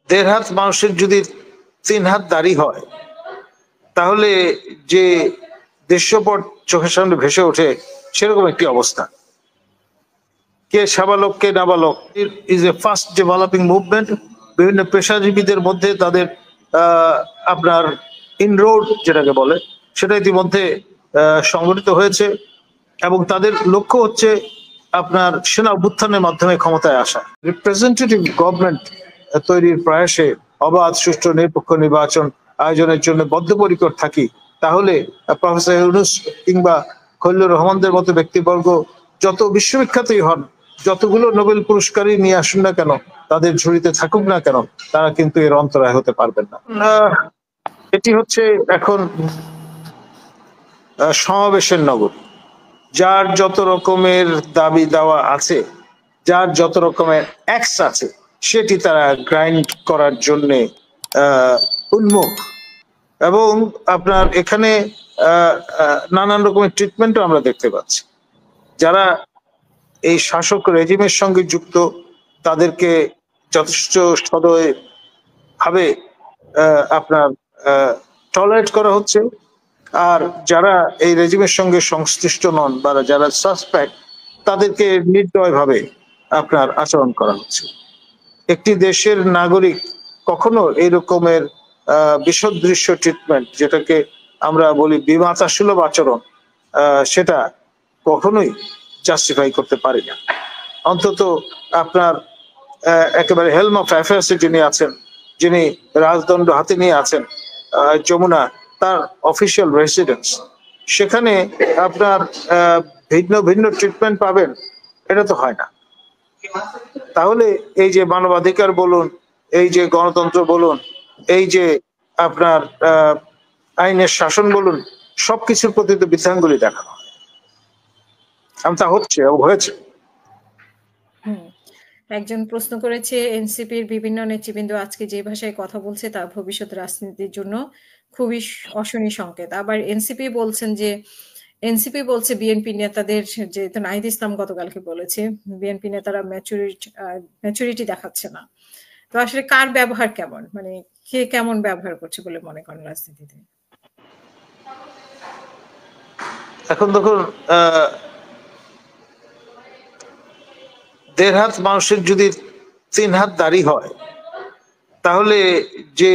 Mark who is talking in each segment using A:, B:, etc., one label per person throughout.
A: দেড় হাত মানুষের যদি 3 হাত দাড়ি হয়, তাহলে যে দৃশ্যপট চোখের সামনে ভেসে ওঠে সেরকম একটি অবস্থা। কে সাবালক কে নাবালক is a fast developing movement. বিভিন্ন পেশাজীবীদের মধ্যে তাদের আপনার ইনরোড যেটাকে বলে সেটা ইতিমধ্যে সংগঠিত হয়েছে এবং তাদের লক্ষ্য হচ্ছে আপনার সেনা অভ্যুত্থানের মাধ্যমে ক্ষমতায় আসা। রিপ্রেজেন্টেটিভ গভর্নমেন্ট তৈরির প্রয়াসে অবাধ সুষ্ঠু নিরপেক্ষ নির্বাচন আয়োজনের জন্য বদ্ধপরিকর থাকি, তাহলে প্রফেসর ইউনূস কিংবা খলিলুর রহমানদের মতো ব্যক্তিবর্গ যত বিশ্ববিখ্যাতই হন, যতগুলো নোবেল পুরস্কারই নিয়ে আসুন না কেন, তাদের ঝুড়িতে থাকুক না কেন, তারা কিন্তু এর অন্তরায় হতে পারবেন না। এটি হচ্ছে এখন সমাবেশের নগর। যার যত রকমের দাবি দাওয়া আছে, যার যত রকমের অ্যাক্স আছে, সেটি তারা গ্রাইন্ড করার জন্য উন্মুখ। এবং আপনার এখানে নানান রকমের ট্রিটমেন্টও আমরা দেখতে পাচ্ছি। যারা এই শাসক রেজিমের সঙ্গে যুক্ত, তাদেরকে যথেষ্ট সদয় ভাবে আপনার টলারেট করা হচ্ছে, আর যারা এই রেজিমের সঙ্গে সংশ্লিষ্ট নন বা যারা সাসপেক্ট, তাদেরকে নির্দয় ভাবে আপনার আচরণ করা হচ্ছে। একটি দেশের নাগরিক কখনো এই রকমের বিসদৃশ্য ট্রিটমেন্ট, যেটাকে আমরা বলি বিমাতা সুলভ আচরণ, সেটা কখনোই জাস্টিফাই করতে পারি না। অন্তত আপনার একেবারে হেলম অফ অ্যাফেয়ার্স যিনি আছেন, যিনি রাজদণ্ড হাতে নিয়ে আছেন, যমুনা তার অফিসিয়াল রেসিডেন্স, সেখানে আপনার ভিন্ন ভিন্ন ট্রিটমেন্ট পাবেন, এটা তো হয় না। তাহলে এই যে মানবাধিকার বলুন, এই যে গণতন্ত্র বলুন, এই যে আপনার আইনের শাসন বলুন, সবকিছুর প্রতি তো বিধানগুলি দেখানো হয়, তা হচ্ছে এবং হয়েছে।
B: একজন প্রশ্ন করেছে, এনসিপির বিভিন্ন নেতৃবৃন্দ আজকে যে ভাষায় কথা বলছে তা ভবিষ্যৎ রাজনীতির জন্য খুবই অশনি সংকেত। আবার এনসিপি বলছে বিএনপি নেতাদের, যেহেতু নাহিদ ইসলাম গতকালকে বলেছে বিএনপি নেতারা ম্যাচুরিটি দেখাচ্ছে না। তো আসলে কার ব্যবহার কেমন, মানে কে কেমন ব্যবহার করছে বলে মনে করেন রাজনীতিতে?
A: এখন দেখুন, দেড় হাত মানুষের যদি 3 হাত দাড়ি হয়, তাহলে যে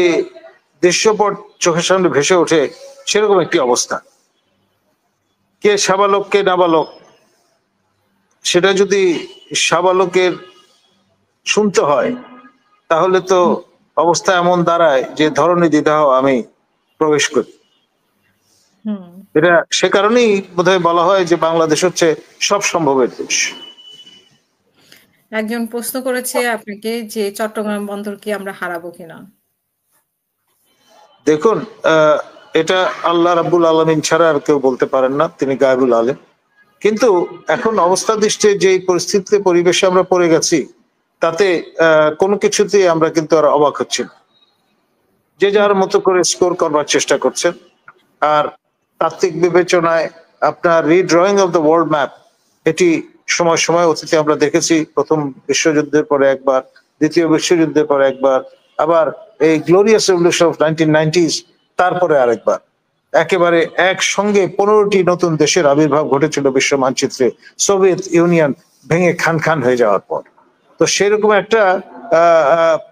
A: দৃশ্যপট চোখের সামনে ভেসে ওঠে সেরকম একটি অবস্থা। কে সাবালক কে নাবালক, সেটা যদি সাবালকের শুনতে হয়, তাহলে তো অবস্থা এমন দাঁড়ায় যে ধরনী দ্বিধাও আমি প্রবেশ করি। এটা সে কারণেই বোধহয় বলা হয় যে বাংলাদেশ হচ্ছে সব সম্ভবের দেশ।
B: একজন প্রশ্ন করেছে আপনাকে যে চট্টগ্রাম বন্দর কি আমরা হারাবো কিনা?
A: দেখুন, এটা আল্লাহ রাব্বুল আলামিন ছাড়া আর কেউ বলতে পারেন না, তিনি গায়বুল আলেম। কিন্তু এখন অবস্থা দৃষ্টে যে পরিস্থিতিতে পরিবেশে আমরা পড়ে গেছি, তাতে কোনো কিছুতে আমরা কিন্তু আর অবাক হচ্ছি না। যে যার মতো করে স্কোর করবার চেষ্টা করছেন। আর তাত্ত্বিক বিবেচনায় আপনার রিড্রয়িং অফ দ্য ওয়ার্ল্ড ম্যাপ, এটি সময় সময় অতীতে আমরা দেখেছি। প্রথম বিশ্বযুদ্ধের পরে একবার, দ্বিতীয় বিশ্বযুদ্ধের পরে একবার, আবার এই গ্লোরিয়াস রেভলিউশন অফ 1990s তারপরে আরেকবার। একেবারে একসঙ্গে 15টি নতুন দেশের আবির্ভাব ঘটেছিল বিশ্ব মানচিত্রে, সোভিয়েত ইউনিয়ন ভেঙে খান খান হয়ে যাওয়ার পর। তো সেরকম একটা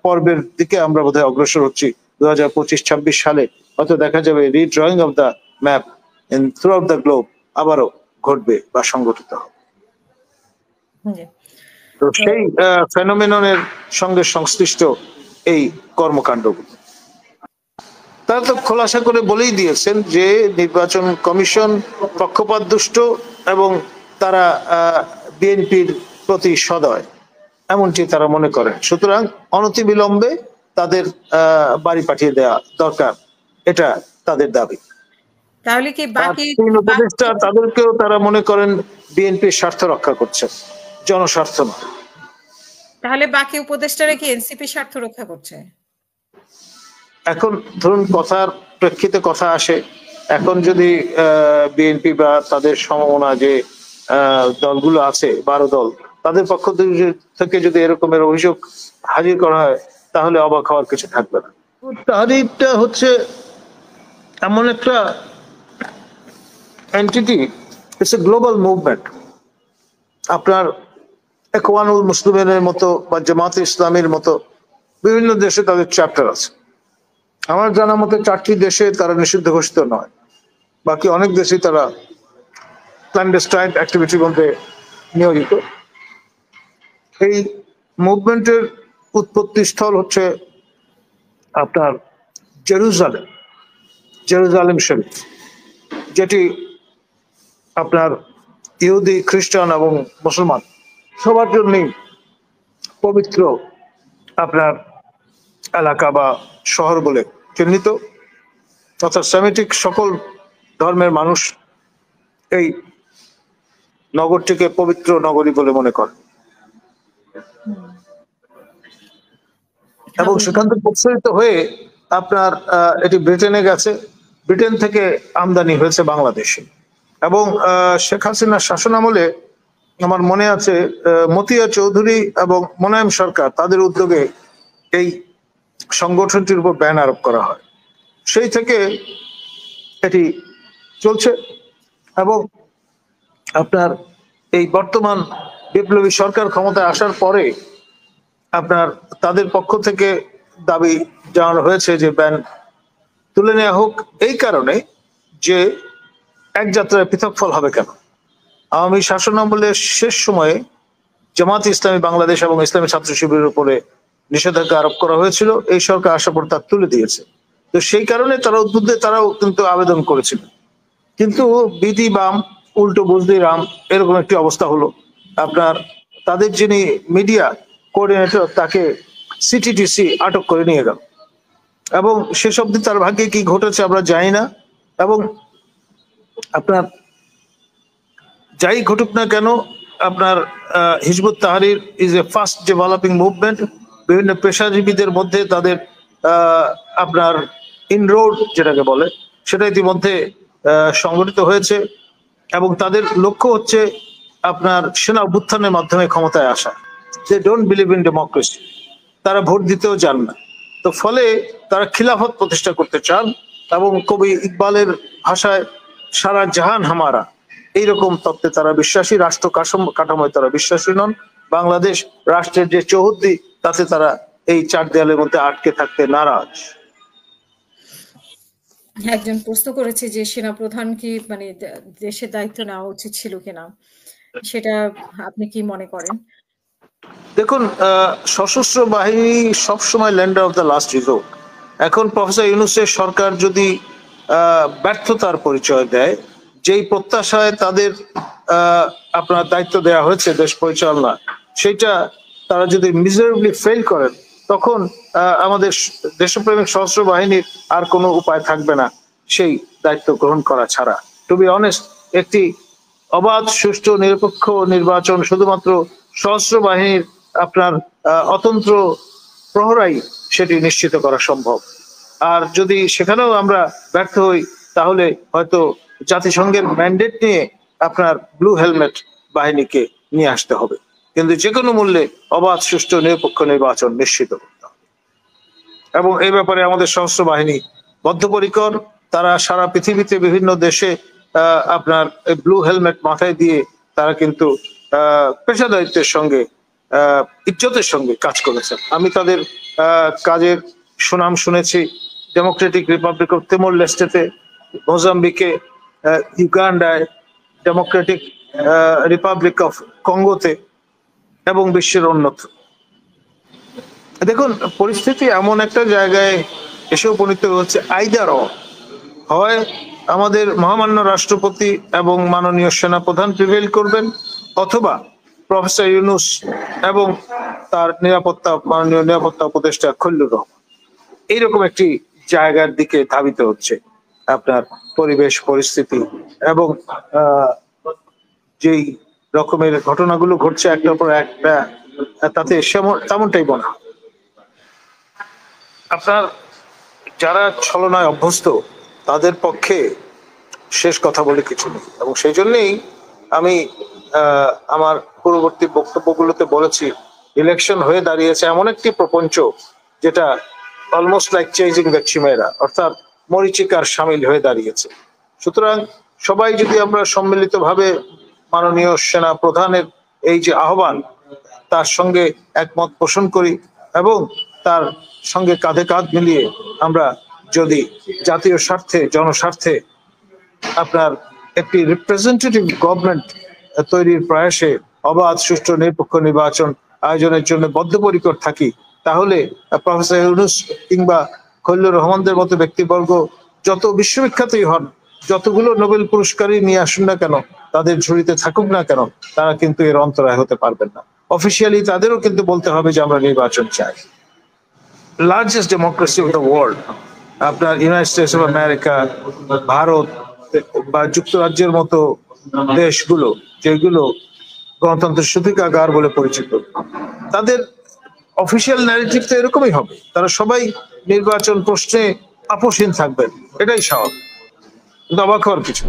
A: পর্বের দিকে আমরা বোধহয় অগ্রসর হচ্ছি 2025-26 সালে। হয়তো দেখা যাবে রিড্রয়িং of the map in through out the globe আবারও ঘটবে বা সংগঠিত হবে। তো সেই ফেনোমেননের সঙ্গে সংশ্লিষ্ট এই কর্মকাণ্ডগুলো তারা তো খোলাসা করে বলেই দিয়েছেন যে নির্বাচন কমিশন পক্ষপাতদুষ্ট এবং তারা বিএনপির প্রতি সদয়, এমনটি তারা মনে করেন। সুতরাং অনতিবিলম্বে তাদের বাড়ি পাঠিয়ে দেওয়া দরকার, এটা তাদের দাবি।
B: তাহলে কি বাকি
A: উপদেষ্টা তাদেরকেও তারা মনে করেন বিএনপির স্বার্থ রক্ষা করছে, জনস্বার্থ নয়।
B: তাহলে বাকি উপদেষ্টারা কি এনসিপি স্বার্থ রক্ষা করছে?
A: এখন ধরুন কথার প্রেক্ষিতে কথা আসে, এখন যদি বিএনপি বা তাদের সমমনা যে দলগুলো আছে 12 দল, তাদের পক্ষ থেকে যদি এরকমের অভিযোগ হাজির করা হয়, তাহলে অবাক হওয়ার কিছু থাকবে না। তাহরিরটা হচ্ছে এমন একটা entity, it's a global movement. আপনার ইখওয়ানুল মুসলিমের মতো বা জামাতে ইসলামের মতো বিভিন্ন দেশে তাদের চ্যাপ্টার আছে। আমার জানা মতে 4টি দেশে তারা নিষিদ্ধ ঘোষিত নয়, বাকি অনেক দেশে তারা ক্ল্যান্ডেস্টাইন অ্যাক্টিভিটির মধ্যে নিয়োজিত। এই মুভমেন্টের উৎপত্তি স্থল হচ্ছে আপনার জেরুজালেম শরীফ, যেটি আপনার ইহুদি, খ্রিস্টান এবং মুসলমান সবার জন্যই পবিত্র আপনার এলাকা বা শহর বলে চিহ্নিত। অর্থাৎ সেমিটিক সকল ধর্মের মানুষ এই নগরটিকে পবিত্র নগরী বলে মনে করে এবং সেখান থেকে প্রসারিত হয়ে আপনার এটি ব্রিটেনে গেছে। ব্রিটেন থেকে আমদানি হয়েছে বাংলাদেশে এবং শেখ হাসিনার শাসন আমলে আমার মনে আছে মতিয়া চৌধুরী এবং মোনায়েম সরকার তাদের উদ্যোগে এই সংগঠনটির উপর ব্যান আরোপ করা হয়। সেই থেকে এটি চলছে এবং আপনার এই বর্তমান বিপ্লবী সরকার ক্ষমতায় আসার পরে আপনার তাদের পক্ষ থেকে দাবি জানানো হয়েছে যে ব্যান তুলে নেওয়া হোক, এই কারণে যে এক যাত্রায় পৃথক ফল হবে কেন। আওয়ামী শাসন আমলের শেষ সময়ে জামাত ইসলামী বাংলাদেশ এবং ইসলামী ছাত্র শিবিরের উপরে নিষেধাজ্ঞা আরোপ করা হয়েছিল, এই সরকার আসার পর তা তুলে দিয়েছে। তো সেই কারণে তারা উদ্বুদ্ধে তারাও কিন্তু আবেদন করেছিল, কিন্তু বিধি বাম উল্টো বুঝদি রাম, এরকম একটি অবস্থা হলো। আপনার তাদের যিনি মিডিয়া কোঅর্ডিনেটর তাকে সিটিটিসি আটক করে নিয়ে গেল এবং শেষ অবধি তার ভাগ্যে কি ঘটেছে আমরা জানি না। এবং আপনার যাই ঘটুক না কেন, আপনার Hizb ut Tahrir is a fast developing movement. বিভিন্ন পেশাজীবীদের মধ্যে তাদের আপনার ইনরোড যেটাকে বলে সেটা ইতিমধ্যে সংগঠিত হয়েছে এবং তাদের লক্ষ্য হচ্ছে আপনার সেনা অভ্যুত্থানের মাধ্যমে ক্ষমতায় আসা। They don't believe in democracy, তারা ভোট দিতেও চান না। তো ফলে তারা খিলাফত প্রতিষ্ঠা করতে চান এবং কবি ইকবালের ভাষায় সারা জাহান হামারা, এইরকম তত্ত্বে তারা বিশ্বাসী। রাষ্ট্র কাঠামোয় তারা বিশ্বাসী নন। বাংলাদেশ রাষ্ট্রের যে চৌহদ্দি তাতে তারা এই 4 দেয়ালের মধ্যে আটকে থাকতে নারাজ।
B: একজন প্রশ্ন করেছে যে সেনাপ্রধান কি মানে দেশের দায়িত্ব নেওয়া উচিত ছিল কিনা, সেটা আপনি কি মনে করেন?
A: দেখুন, সশস্ত্র বাহিনী সবসময় lender of the last resort. এখন প্রফেসর ইউনূসের সরকার যদি ব্যর্থতার পরিচয় দেয়, যেই প্রত্যাশায় তাদের আপনার দায়িত্ব দেওয়া হয়েছে দেশ পরিচালনা, সেটা তারা যদি মিজারেবলি ফেল করেন, তখন আমাদের দেশপ্রেমিক সশস্ত্র বাহিনীর আর কোনো উপায় থাকবে না সেই দায়িত্ব গ্রহণ করা ছাড়া। টু বি অনেস্ট, একটি অবাধ, সুষ্ঠু, নিরপেক্ষ নির্বাচন শুধুমাত্র সশস্ত্র বাহিনীর আপনার অতন্ত্র প্রহরাই সেটি নিশ্চিত করা সম্ভব। আর যদি সেখানেও আমরা ব্যর্থ হই, তাহলে হয়তো জাতিসংঘের ম্যান্ডেট নিয়ে আপনার ব্লু হেলমেট বাহিনীকে নিয়ে আসতে হবে, কিন্তু যে কোনো মূল্যে অবাধ, সুষ্ঠু, নিরপেক্ষ নির্বাচন নিশ্চিত করতে হবে। এবং এই ব্যাপারে আমাদের সশস্ত্র বাহিনী বদ্ধপরিকর। তারা সারা পৃথিবীতে বিভিন্ন দেশে আপনার ব্লু হেলমেট মাথায় দিয়ে তারা কিন্তু পেশাদারিত্বের সঙ্গে ইজ্জতের সঙ্গে কাজ করেছেন। আমি তাদের কাজের সুনাম শুনেছি ডেমোক্রেটিক রিপাবলিক অফ তিমোর লেস্টেতে, মোজাম্বিকে, ইউগান্ডায়, ডেমোক্রেটিক রিপাবলিক অফ কঙ্গোতে এবং বিশ্বের অন্যত্র। দেখুন, পরিস্থিতি এমন একটা জায়গায় এসে উপনীত হচ্ছে, আইদার হয় আমাদের মহামান্য রাষ্ট্রপতি এবং মাননীয় সেনাপ্রধান প্রিভেল করবেন, অথবা প্রফেসর ইউনূস এবং তার মাননীয় নিরাপত্তা উপদেষ্টা খলিলুর রহমান। এইরকম একটি জায়গার দিকে ধাবিত হচ্ছে আপনার পরিবেশ পরিস্থিতি এবং যেই রকমের ঘটনাগুলো ঘটছে একটার পর একটা, তাতে তেমনটাই মনে হয়। আপনার যারা ছলনায় অভ্যস্ত তাদের পক্ষে শেষ কথা বলে কিছু নেই, এবং সেই জন্যই আমি আমার পূর্ববর্তী বক্তব্যগুলোতে বলেছি, ইলেকশন হয়ে দাঁড়িয়েছে এমন একটি প্রপঞ্চ যেটা অলমোস্ট লাইক চেজিং দ্য চিমেরা, অর্থাৎ মরীচিকার সামিল হয়ে দাঁড়িয়েছে। সুতরাং সবাই যদি আমরা সম্মিলিতভাবে মাননীয় সেনা প্রধানের এই যে আহ্বান তার সঙ্গে একমত পোষণ করি এবং তার সঙ্গে কাঁধে কাঁধ মিলিয়ে আমরা যদি জাতীয় স্বার্থে জনস্বার্থে আপনার একটি রিপ্রেজেন্টেটিভ গভর্নমেন্ট তৈরির প্রয়াসে অবাধ সুষ্ঠু নিরপেক্ষ নির্বাচন আয়োজনের জন্য বদ্ধপরিকর থাকি, তাহলে প্রফেসর ইউনূস কিংবা খলিলুর রহমানদের মতো ব্যক্তিবর্গ যত বিশ্ববিখ্যাতই হন, যতগুলো নোবেল পুরস্কারই নিয়ে আসুন না কেন, তাদের ঝুড়িতে থাকুক না কেন, তারা কিন্তু এর অন্তরায় হতে পারবেন না। অফিসিয়ালি তাদেরও কিন্তু বলতে হবে যে আমরা নির্বাচন চাই। Largest democracy of the world, আপনার United States of America, Bharat বা যুক্তরাজ্যের মতো দেশগুলো যেগুলো গণতন্ত্রের সূতিকাগার বলে পরিচিত, তাদের অফিসিয়াল ন্যারেটিভ তো এরকমই হবে। তারা সবাই নির্বাচন প্রশ্নে আপোষহীন থাকবেন, এটাই স্বাভাবিক। কিন্তু অবাক হওয়ার কিছু।